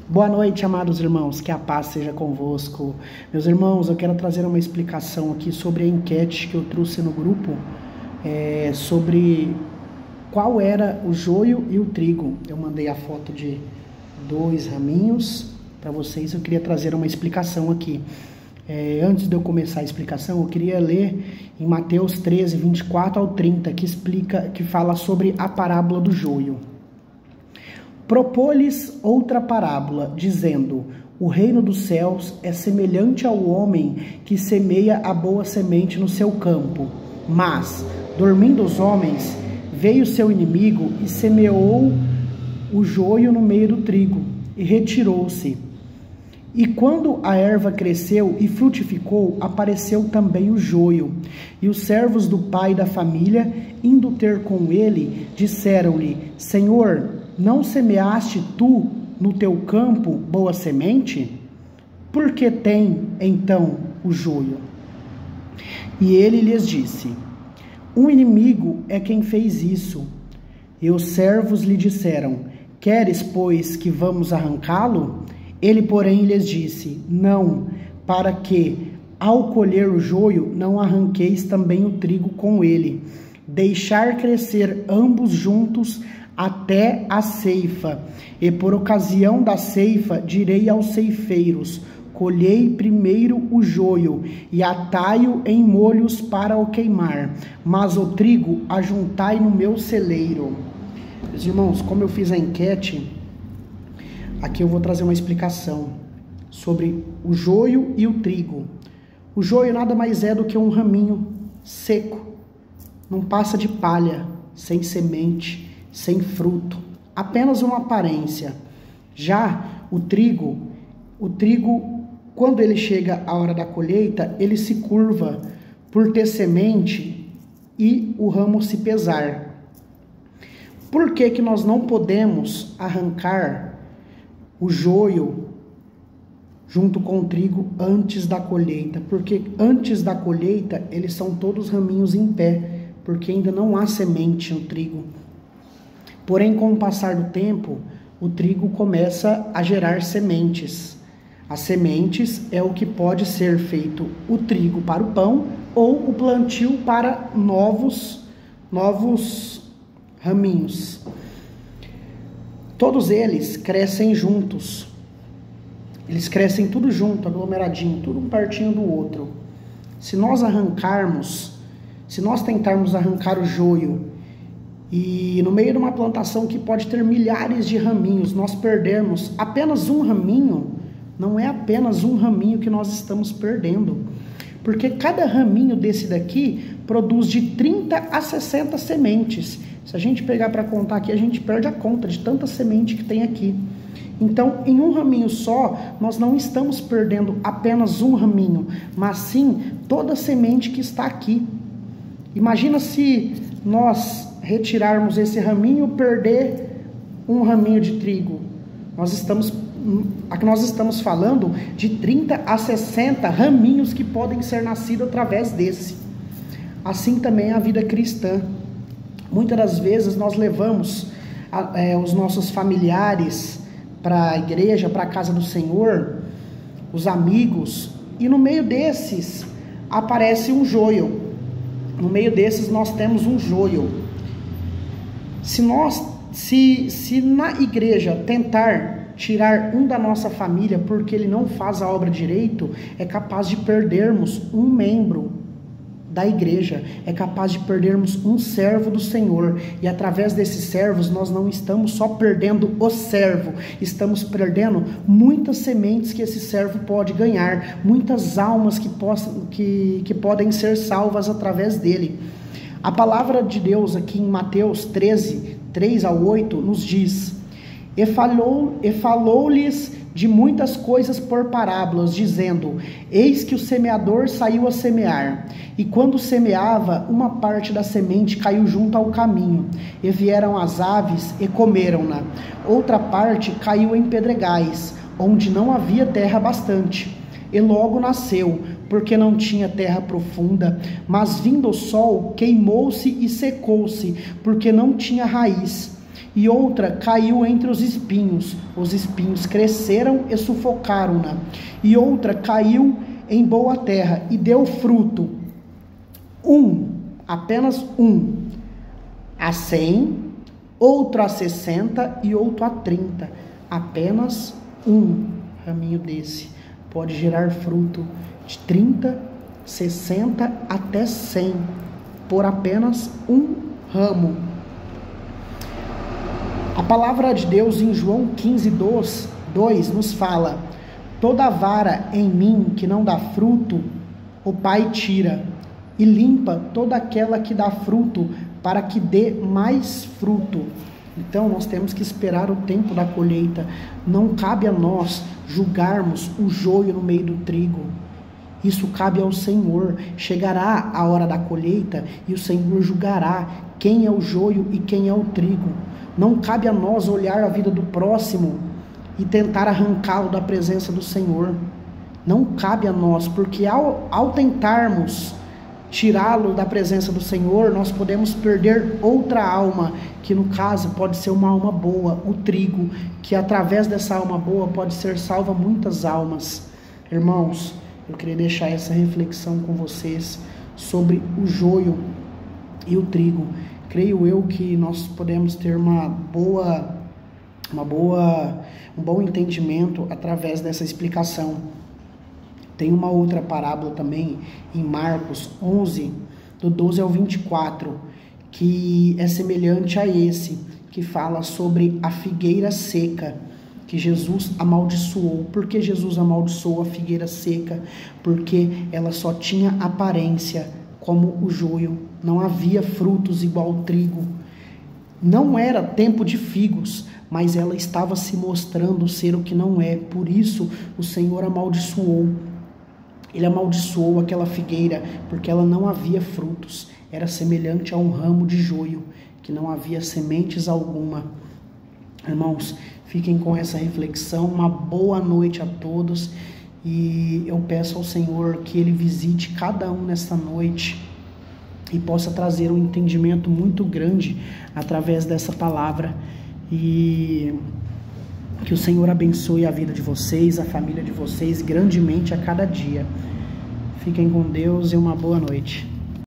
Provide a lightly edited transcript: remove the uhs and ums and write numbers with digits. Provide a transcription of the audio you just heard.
Boa noite, amados irmãos, que a paz seja convosco. Meus irmãos, eu quero trazer uma explicação aqui sobre a enquete que eu trouxe no grupo, sobre qual era o joio e o trigo. Eu mandei a foto de 2 raminhos para vocês, eu queria trazer uma explicação aqui. Antes de eu começar a explicação, eu queria ler em Mateus 13, 24 ao 30, que fala sobre a parábola do joio. Propôs-lhes outra parábola, dizendo: o reino dos céus é semelhante ao homem que semeia a boa semente no seu campo. Mas, dormindo os homens, veio seu inimigo e semeou o joio no meio do trigo, e retirou-se. E quando a erva cresceu e frutificou, apareceu também o joio. E os servos do pai da família, indo ter com ele, disseram-lhe: Senhor, não semeaste tu no teu campo boa semente? Por que tem, então, o joio? E ele lhes disse: um inimigo é quem fez isso. E os servos lhe disseram: queres, pois, que vamos arrancá-lo? Ele, porém, lhes disse: não, para que, ao colher o joio, não arranqueis também o trigo com ele. Deixar crescer ambos juntos até a ceifa. E por ocasião da ceifa, direi aos ceifeiros: colhei primeiro o joio, e atai-o em molhos para o queimar, mas o trigo ajuntai no meu celeiro. Meus irmãos, como eu fiz a enquete, aqui eu vou trazer uma explicação sobre o joio e o trigo. O joio nada mais é do que um raminho seco, não passa de palha, sem semente, sem fruto, apenas uma aparência. Já o trigo, quando ele chega a hora da colheita, ele se curva por ter semente e o ramo se pesar. Por que que nós não podemos arrancar o joio junto com o trigo antes da colheita? Porque antes da colheita eles são todos raminhos em pé, porque ainda não há semente no trigo. Porém, com o passar do tempo, o trigo começa a gerar sementes. As sementes é o que pode ser feito o trigo para o pão ou o plantio para novos raminhos. Todos eles crescem juntos. Eles crescem tudo junto, aglomeradinho, tudo um pertinho do outro. Se nós tentarmos arrancar o joio, e no meio de uma plantação que pode ter milhares de raminhos, nós perdermos apenas um raminho, não é apenas um raminho que nós estamos perdendo. Porque cada raminho desse daqui produz de 30 a 60 sementes. Se a gente pegar para contar aqui, a gente perde a conta de tanta semente que tem aqui. Então, em um raminho só, nós não estamos perdendo apenas um raminho, mas sim toda a semente que está aqui. Imagina se nós retirarmos esse raminho e perder um raminho de trigo. Aqui nós estamos falando de 30 a 60 raminhos que podem ser nascidos através desse. Assim também é a vida cristã. Muitas das vezes nós levamos os nossos familiares para a igreja, para a casa do Senhor, os amigos, e no meio desses aparece um joio. No meio desses nós temos um joio. Se na igreja tentar tirar um da nossa família porque ele não faz a obra direito, é capaz de perdermos um membro da igreja, é capaz de perdermos um servo do Senhor, e através desses servos nós não estamos só perdendo o servo, estamos perdendo muitas sementes que esse servo pode ganhar, muitas almas que podem ser salvas através dele. A palavra de Deus aqui em Mateus 13, 3 ao 8, nos diz: E falou-lhes de muitas coisas por parábolas, dizendo: eis que o semeador saiu a semear, e quando semeava, uma parte da semente caiu junto ao caminho, e vieram as aves e comeram-na. Outra parte caiu em pedregais, onde não havia terra bastante, e logo nasceu, porque não tinha terra profunda, mas vindo o sol, queimou-se e secou-se, porque não tinha raiz. e outra caiu entre os espinhos cresceram e sufocaram-na, e outra caiu em boa terra, e deu fruto, apenas a 100, outro a 60 e outro a 30, apenas raminho desse pode gerar fruto de 30, 60 até 100, por apenas ramo. A palavra de Deus em João 15:2 nos fala: toda vara em mim que não dá fruto, o Pai tira, e limpa toda aquela que dá fruto, para que dê mais fruto. Então nós temos que esperar o tempo da colheita. Não cabe a nós julgarmos o joio no meio do trigo. Isso cabe ao Senhor. Chegará a hora da colheita e o Senhor julgará quem é o joio e quem é o trigo. Não cabe a nós olhar a vida do próximo e tentar arrancá-lo da presença do Senhor. Não cabe a nós, porque ao tentarmos tirá-lo da presença do Senhor, nós podemos perder outra alma, que no caso pode ser uma alma boa, o trigo, que através dessa alma boa pode ser salva muitas almas. Irmãos, eu queria deixar essa reflexão com vocês sobre o joio e o trigo. Creio eu que nós podemos ter um bom entendimento através dessa explicação. Tem uma outra parábola também em Marcos 11, do 12 ao 24, que é semelhante a esse, que fala sobre a figueira seca, que Jesus amaldiçoou. Por que Jesus amaldiçoou a figueira seca? Porque ela só tinha aparência como o joio, não havia frutos igual ao trigo. Não era tempo de figos, mas ela estava se mostrando ser o que não é. Por isso o Senhor amaldiçoou. Ele amaldiçoou aquela figueira, porque ela não havia frutos. Era semelhante a um ramo de joio, que não havia sementes alguma. Irmãos, fiquem com essa reflexão. Uma boa noite a todos. E eu peço ao Senhor que Ele visite cada um nesta noite e possa trazer um entendimento muito grande através dessa palavra. E que o Senhor abençoe a vida de vocês, a família de vocês, grandemente a cada dia. Fiquem com Deus e uma boa noite.